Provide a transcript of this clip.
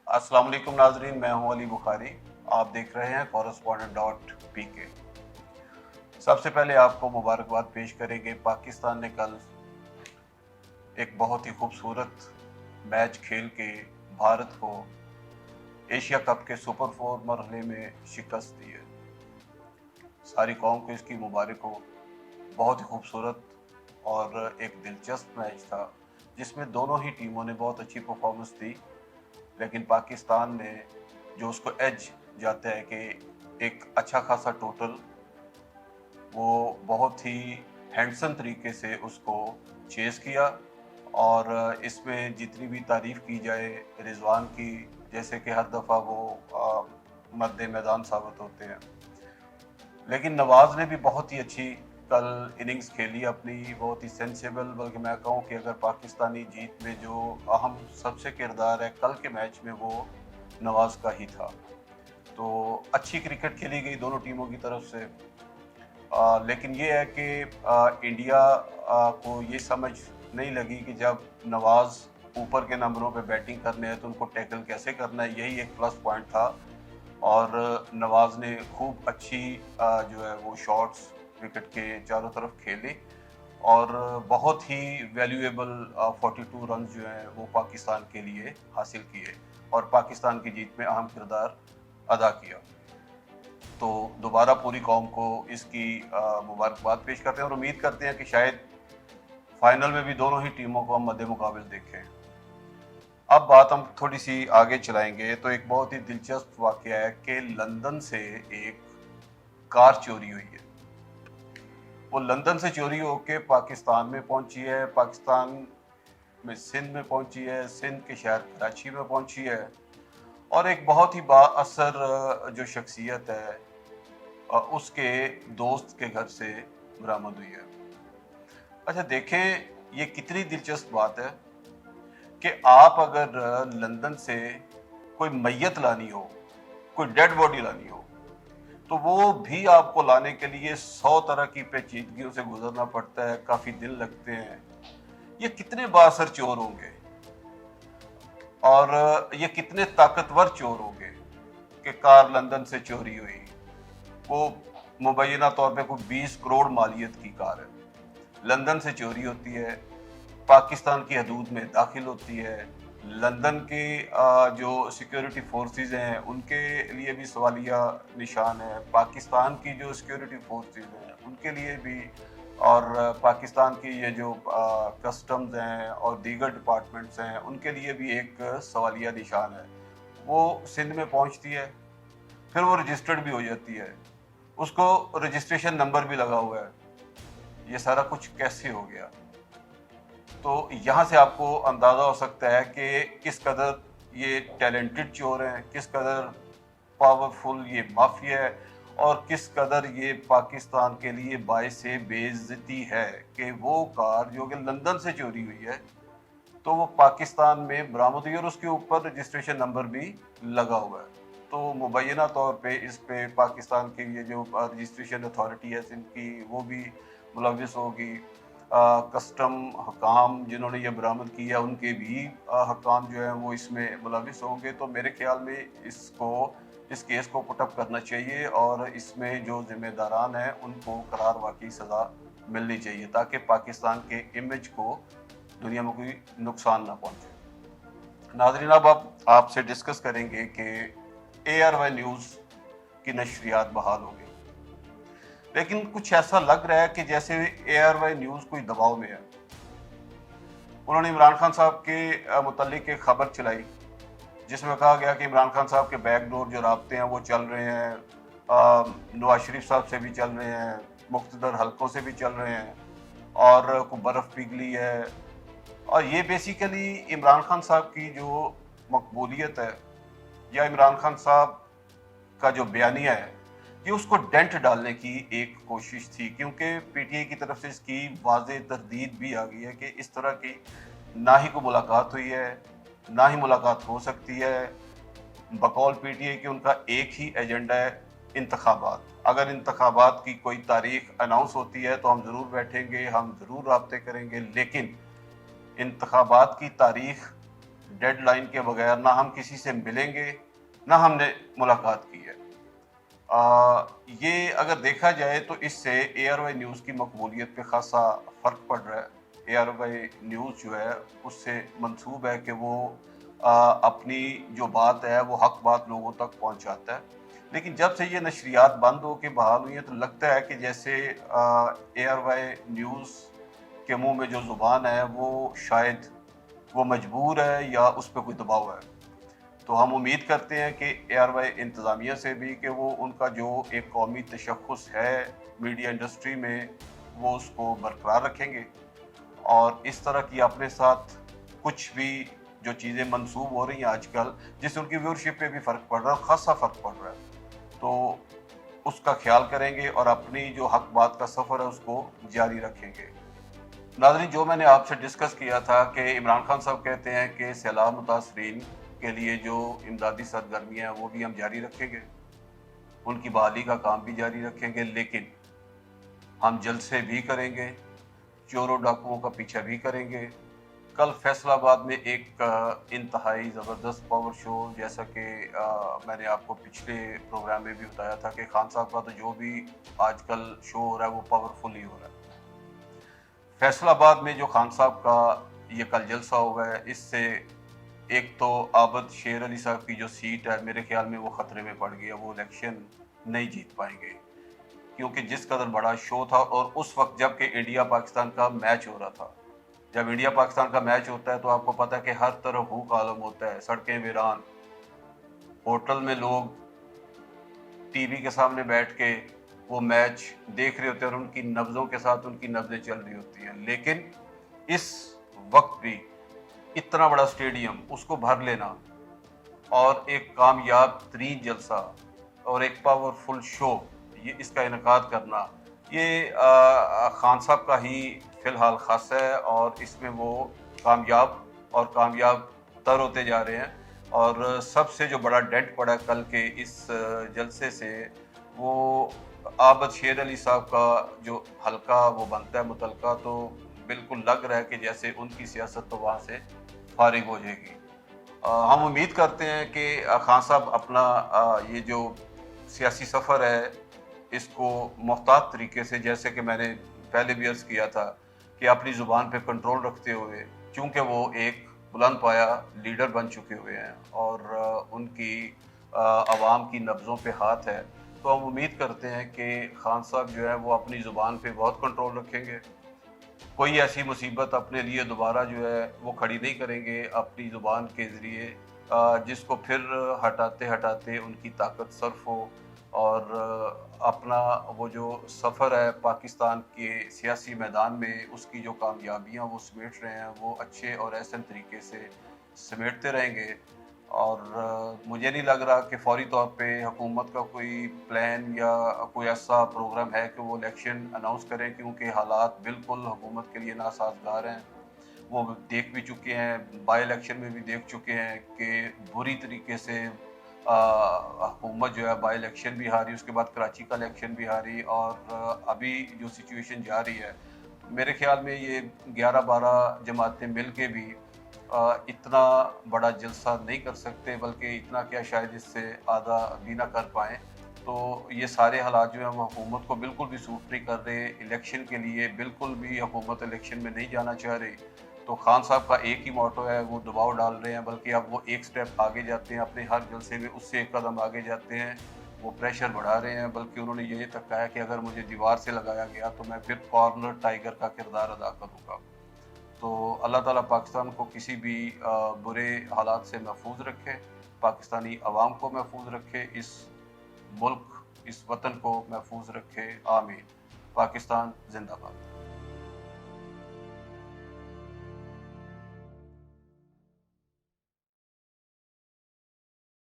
अस्सलाम वालेकुम नाजरीन, मैं हूं अली बुखारी। आप देख रहे हैं correspondent.pk। सबसे पहले आपको मुबारकबाद पेश करेंगे। पाकिस्तान ने कल एक बहुत ही खूबसूरत मैच खेल के भारत को एशिया कप के सुपर 4 मरहले में शिकस्त दी है। सारी कौम को इसकी मुबारक हो। बहुत ही खूबसूरत और एक दिलचस्प मैच था जिसमें दोनों ही टीमों ने बहुत अच्छी परफॉर्मेंस दी, लेकिन पाकिस्तान ने जो उसको एज जाता है कि एक अच्छा खासा टोटल, वो बहुत ही हैंडसम तरीके से उसको चेस किया। और इसमें जितनी भी तारीफ की जाए रिजवान की, जैसे कि हर दफ़ा वो मद्दे मैदान साबित होते हैं, लेकिन नवाज ने भी बहुत ही अच्छी कल इनिंग्स खेली अपनी, बहुत ही सेंसेबल। बल्कि मैं कहूँ कि अगर पाकिस्तानी जीत में जो अहम सबसे किरदार है कल के मैच में, वो नवाज का ही था। तो अच्छी क्रिकेट खेली गई दोनों टीमों की तरफ से। लेकिन ये है कि इंडिया को ये समझ नहीं लगी कि जब नवाज ऊपर के नंबरों पे बैटिंग करने हैं तो उनको टैकल कैसे करना है, यही एक प्लस पॉइंट था। और नवाज ने खूब अच्छी जो है वो शॉट्स विकेट के चारों तरफ खेले और बहुत ही वैल्यूएबल 42 रन जो हैं वो पाकिस्तान के लिए हासिल किए और पाकिस्तान की जीत में अहम किरदार अदा किया। तो दोबारा पूरी कौम को इसकी मुबारकबाद पेश करते हैं और उम्मीद करते हैं कि शायद फाइनल में भी दोनों ही टीमों को हम मद्दे मुकाबिल देखें। अब बात हम थोड़ी सी आगे चलाएंगे तो एक बहुत ही दिलचस्प वाकया है कि लंदन से एक कार चोरी हुई है। वो लंदन से चोरी होके पाकिस्तान में पहुंची है, पाकिस्तान में सिंध में पहुंची है, सिंध के शहर कराची में पहुंची है और एक बहुत ही बाअसर जो शख्सियत है उसके दोस्त के घर से बरामद हुई है। अच्छा देखें, ये कितनी दिलचस्प बात है कि आप अगर लंदन से कोई मैयत लानी हो, कोई डेड बॉडी लानी हो, तो वो भी आपको लाने के लिए 100 तरह की पेचीदगियों से गुजरना पड़ता है, काफी दिन लगते हैं। ये कितने बाअसर चोर होंगे और ये कितने ताकतवर चोर होंगे कि कार लंदन से चोरी हुई। वो मुबैना तौर पे कोई 20 करोड़ मालियत की कार है, लंदन से चोरी होती है, पाकिस्तान की हदूद में दाखिल होती है। लंदन के जो सिक्योरिटी फोर्सेस हैं उनके लिए भी सवालिया निशान है, पाकिस्तान की जो सिक्योरिटी फोर्सेस हैं उनके लिए भी, और पाकिस्तान की ये जो कस्टम्स हैं और दीगर डिपार्टमेंट्स हैं उनके लिए भी एक सवालिया निशान है। वो सिंध में पहुंचती है, फिर वो रजिस्टर्ड भी हो जाती है, उसको रजिस्ट्रेशन नंबर भी लगा हुआ है। ये सारा कुछ कैसे हो गया? तो यहाँ से आपको अंदाज़ा हो सकता है कि किस कदर ये टैलेंटेड चोर हैं, किस कदर पावरफुल ये माफिया है और किस कदर ये पाकिस्तान के लिए बाइसे बेइज्जती है कि वो कार जो कि लंदन से चोरी हुई है तो वो पाकिस्तान में बरामद हुई और उसके ऊपर रजिस्ट्रेशन नंबर भी लगा हुआ है। तो मुबैना तौर पे इस पे पाकिस्तान की ये जो रजिस्ट्रेशन अथॉरिटी है इनकी, वो भी मुलविस होगी। कस्टम हकाम जिन्होंने ये बरामद किया उनके भी हकाम जो हैं वो इसमें मुलविस होंगे। तो मेरे ख्याल में इस केस को पुटअप करना चाहिए और इसमें जो जिम्मेदारान हैं उनको करार वाकई सज़ा मिलनी चाहिए ताकि पाकिस्तान के इमेज को दुनिया में कोई नुकसान ना पहुंचे। नाज़रीन, अब आपसे डिस्कस करेंगे कि ARY न्यूज़ की नशरियात बहाल हो गई, लेकिन कुछ ऐसा लग रहा है कि जैसे ARY न्यूज़ कोई दबाव में है। उन्होंने इमरान खान साहब के मुतालिक एक खबर चलाई जिसमें कहा गया कि इमरान खान साहब के बैकडोर जो राब्ते हैं वो चल रहे हैं, नवाज शरीफ साहब से भी चल रहे हैं, मुख्तदर हलकों से भी चल रहे हैं और कोई बर्फ़ पिघली है। और ये बेसिकली इमरान खान साहब की जो मकबूलियत है या इमरान खान साहब का जो बयानिया है, ये उसको डेंट डालने की एक कोशिश थी, क्योंकि PTI की तरफ से इसकी वाज़ेह तरदीद भी आ गई है कि इस तरह की ना ही कोई मुलाकात हुई है, ना ही मुलाकात हो सकती है। बकौल PTI कि उनका एक ही एजेंडा है, इंतखाबात। अगर इंतखाबात की कोई तारीख अनाउंस होती है तो हम ज़रूर बैठेंगे, हम ज़रूर राब्ते करेंगे, लेकिन इंतखाबात की तारीख डेडलाइन के बगैर ना हम किसी से मिलेंगे, ना हमने मुलाकात की है। ये अगर देखा जाए तो इससे एआरवाई न्यूज़ की मकबूलियत पे ख़ासा फ़र्क पड़ रहा है। एआरवाई न्यूज़ जो है उससे मंसूब है कि वो अपनी जो बात है वो हक़ बात लोगों तक पहुँचाता है। लेकिन जब से ये नशरियात बंद हो के बहाल हुई हैं तो लगता है कि जैसे एआरवाई न्यूज़ के मुँह में जो ज़ुबान है वो शायद वो मजबूर है या उस पे कोई दबाव है। तो हम उम्मीद करते हैं कि एआरवाई इंतज़ामिया से भी कि वो उनका जो एक कौमी तशख़्ख़ुस है मीडिया इंडस्ट्री में, वो उसको बरकरार रखेंगे और इस तरह की अपने साथ कुछ भी जो चीज़ें मंसूब हो रही हैं आजकल, जिससे उनकी व्यूअरशिप पे भी फ़र्क पड़ रहा है, ख़ासा फ़र्क पड़ रहा है। तो उसका ख़्याल करेंगे और अपनी जो हक़ बात का सफ़र है उसको जारी रखेंगे। नाज़रीन, जो मैंने आपसे डिस्कस किया था कि इमरान खान साहब कहते हैं कि सैलाब मुतासरीन के लिए जो इमदादी सरगर्मियाँ हैं वो भी हम जारी रखेंगे, उनकी बहाली का काम भी जारी रखेंगे, लेकिन हम जलसे भी करेंगे, चोरों डाकुओं का पीछा भी करेंगे। कल फैसलाबाद में एक इंतहाई ज़बरदस्त पावर शो, जैसा कि मैंने आपको पिछले प्रोग्राम में भी बताया था कि खान साहब का तो जो भी आजकल शो हो रहा है वो पावरफुल ही हो रहा है। फैसलाबाद में जो खान साहब का ये कल जलसा हुआ है, इससे एक तो आबद शेर अली साहब की जो सीट है मेरे ख्याल में वो ख़तरे में पड़ गई है, वो इलेक्शन नहीं जीत पाएंगे, क्योंकि जिस कदर बड़ा शो था और उस वक्त जबकि इंडिया पाकिस्तान का मैच हो रहा था। जब इंडिया पाकिस्तान का मैच होता है तो आपको पता है कि हर तरफ हूक आलम होता है, सड़कें वीरान, होटल में लोग टीवी के सामने बैठ के वो मैच देख रहे होते हैं और उनकी नब्ज़ों के साथ उनकी नब्ज़ें चल रही होती हैं। लेकिन इस वक्त भी इतना बड़ा स्टेडियम उसको भर लेना और एक कामयाब तरीन जलसा और एक पावरफुल शो ये इसका इनकाद करना, ये खान साहब का ही फ़िलहाल ख़ासा है और इसमें वो कामयाब और कामयाब तर होते जा रहे हैं। और सबसे जो बड़ा डेंट पड़ा कल के इस जलसे से, वो आबद शेर अली साहब का जो हल्का वो बनता है मुतलका, तो बिल्कुल लग रहा है कि जैसे उनकी सियासत तो वहाँ से फारिग हो जाएगी। हम उम्मीद करते हैं कि खान साहब अपना ये जो सियासी सफ़र है इसको मुख्तात तरीके से, जैसे कि मैंने पहले भी अर्ज़ किया था, कि अपनी ज़ुबान पे कंट्रोल रखते हुए, चूँकि वो एक बुलंद पाया लीडर बन चुके हुए हैं और उनकी आवाम की नब्ज़ों पे हाथ है, तो हम उम्मीद करते हैं कि खान साहब जो है वो अपनी ज़ुबान पे बहुत कंट्रोल रखेंगे। कोई ऐसी मुसीबत अपने लिए दोबारा जो है वो खड़ी नहीं करेंगे अपनी ज़ुबान के ज़रिए, जिसको फिर हटाते-हटाते उनकी ताकत सर्फ़ हो और अपना वो जो सफ़र है पाकिस्तान के सियासी मैदान में, उसकी जो कामयाबियाँ वो समेट रहे हैं, वो अच्छे और एहसन तरीके से समेटते रहेंगे। और मुझे नहीं लग रहा कि फ़ौरी तौर पे हुकूमत का कोई प्लान या कोई ऐसा प्रोग्राम है कि वो इलेक्शन अनाउंस करें, क्योंकि हालात बिल्कुल हुकूमत के लिए नासाज़गार हैं। वो देख भी चुके हैं, बाई इलेक्शन में भी देख चुके हैं कि बुरी तरीके से हुकूमत जो है बाई इलेक्शन भी हारी, उसके बाद कराची का इलेक्शन भी हारी और अभी जो सिचुएशन जा रही है, मेरे ख्याल में ये 11-12 जमातें मिल के भी इतना बड़ा जलसा नहीं कर सकते, बल्कि इतना क्या शायद इससे आधा भी ना कर पाएँ। तो ये सारे हालात जो हैं वो हुकूमत को बिल्कुल भी सूट नहीं कर रहे। इलेक्शन के लिए बिल्कुल भी हुकूमत इलेक्शन में नहीं जाना चाह रही। तो खान साहब का एक ही मोटो है, वो दबाव डाल रहे हैं, बल्कि अब वो एक स्टेप आगे जाते हैं, अपने हर जलसे में उससे एक कदम आगे जाते हैं। वो प्रेशर बढ़ा रहे हैं, बल्कि उन्होंने ये तक कहा है कि अगर मुझे दीवार से लगाया गया तो मैं फिर कॉर्नर टाइगर का किरदार अदा करूँगा। तो अल्लाह ताला पाकिस्तान को किसी भी बुरे हालात से महफूज रखे, पाकिस्तानी अवाम को महफूज रखे, इस मुल्क, इस वतन को महफूज रखे। आमीन। पाकिस्तान जिंदाबाद।